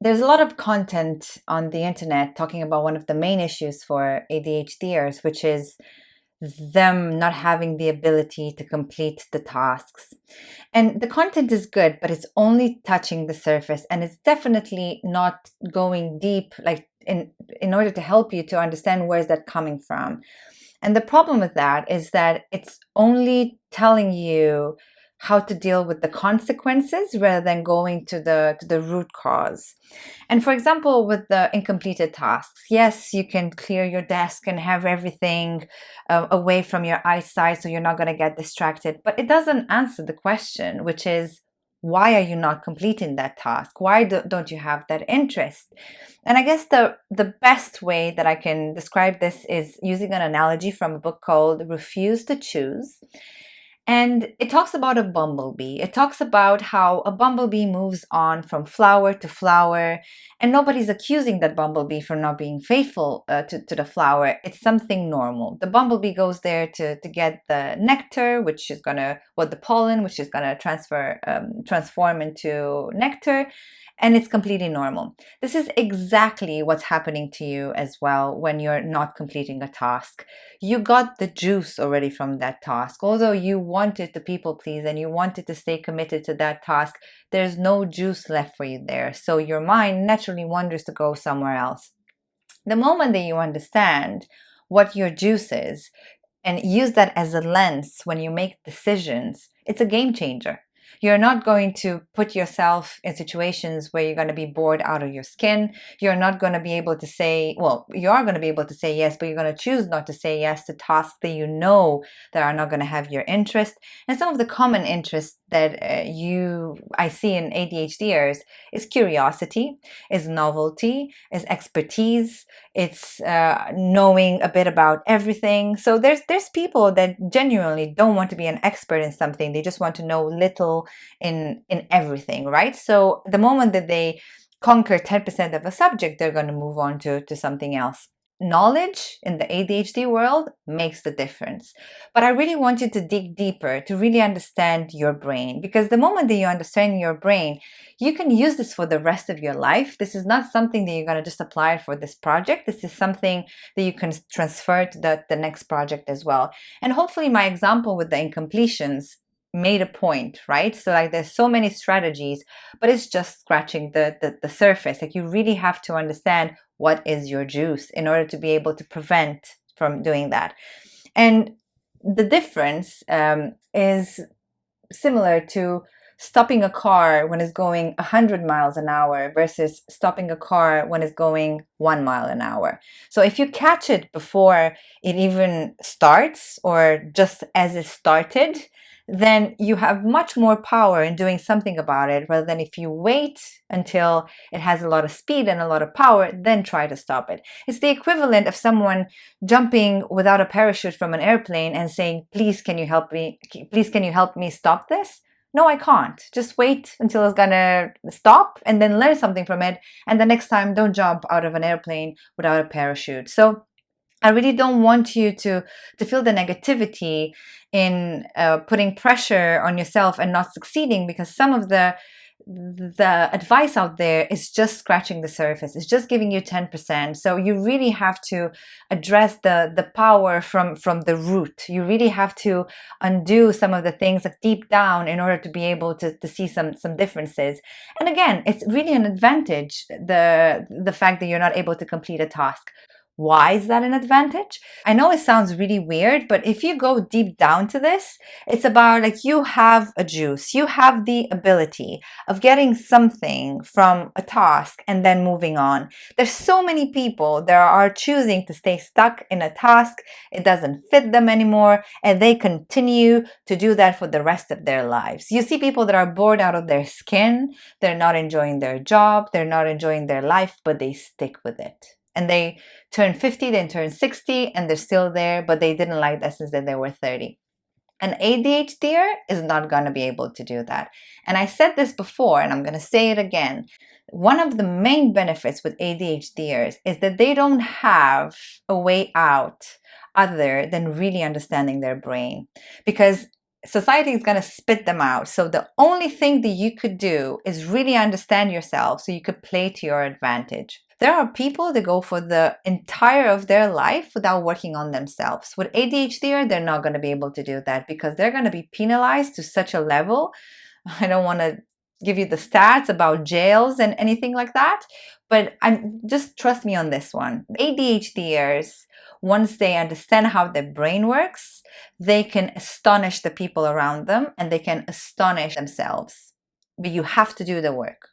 There's a lot of content on the internet talking about one of the main issues for ADHDers, which is them not having the ability to complete the tasks. And the content is good, but it's only touching the surface, and it's definitely not going deep, like in order to help you to understand where's that coming from. And the problem with that is that it's only telling you how to deal with the consequences rather than going to the root cause. And for example, with the incompleted tasks, yes, you can clear your desk and have everything away from your eyesight so you're not going to get distracted, but it doesn't answer the question, which is, why are you not completing that task? Why don't you have that interest? And I guess the best way that I can describe this is using an analogy from a book called Refuse to Choose. And it talks about a bumblebee. It talks about how a bumblebee moves on from flower to flower, and nobody's accusing that bumblebee for not being faithful to the flower. It's something normal. The bumblebee goes there to get the nectar, which is gonna, well, the pollen, which is gonna transform into nectar, and it's completely normal. This is exactly what's happening to you as well when you're not completing a task. You got the juice already from that task. Although you wanted to people please and you wanted to stay committed to that task, there's no juice left for you there. So your mind naturally wanders to go somewhere else. The moment that you understand what your juice is and use that as a lens when you make decisions, it's a game changer. You're not going to put yourself in situations where you're going to be bored out of your skin. You're not going to be able to say, well, you are going to be able to say yes, but you're going to choose not to say yes to tasks that you know that are not going to have your interest. And some of the common interests that I see in ADHDers is curiosity, is novelty, is expertise, it's knowing a bit about everything. So there's people that genuinely don't want to be an expert in something. They just want to know little in everything, right? So the moment that they conquer 10% of a subject, they're going to move on to something else. Knowledge in the ADHD world makes the difference. But I really want you to dig deeper to really understand your brain, because the moment that you understand your brain, you can use this for the rest of your life. This is not something that you're going to just apply for this project. This is something that you can transfer to the next project as well. And hopefully my example with the incompletions made a point, right? So like there's so many strategies, but it's just scratching the surface. Like you really have to understand what is your juice in order to be able to prevent from doing that. And the difference is similar to stopping a car when it's going 100 miles an hour versus stopping a car when it's going 1 mile an hour. So if you catch it before it even starts or just as it started, then you have much more power in doing something about it rather than if you wait until it has a lot of speed and a lot of power, then try to stop it. It's the equivalent of someone jumping without a parachute from an airplane and saying, please, can you help me? Please, can you help me stop this? No, I can't. Just wait until it's gonna stop and then learn something from it. And the next time, don't jump out of an airplane without a parachute. So I really don't want you to feel the negativity in putting pressure on yourself and not succeeding, because some of the advice out there is just scratching the surface. It's just giving you 10%. So you really have to address the power from the root. You really have to undo some of the things that deep down in order to be able to see some differences. And again, it's really an advantage, the fact that you're not able to complete a task. Why is that an advantage? I know it sounds really weird, but if you go deep down to this, it's about like you have a juice, you have the ability of getting something from a task and then moving on. There's so many people that are choosing to stay stuck in a task. It doesn't fit them anymore, and they continue to do that for the rest of their lives. You see people that are bored out of their skin, they're not enjoying their job, they're not enjoying their life, but they stick with it. And they turn 50, then turn 60, and they're still there, but they didn't like that since they were 30. An ADHDer is not going to be able to do that. And I said this before, and I'm going to say it again. One of the main benefits with ADHDers is that they don't have a way out other than really understanding their brain. Because society is going to spit them out. So the only thing that you could do is really understand yourself so you could play to your advantage. There are people that go for the entire of their life without working on themselves. With ADHD, they're not going to be able to do that because they're going to be penalized to such a level. I don't want to give you the stats about jails and anything like that, but just trust me on this one. ADHDers, once they understand how their brain works, they can astonish the people around them and they can astonish themselves. But you have to do the work.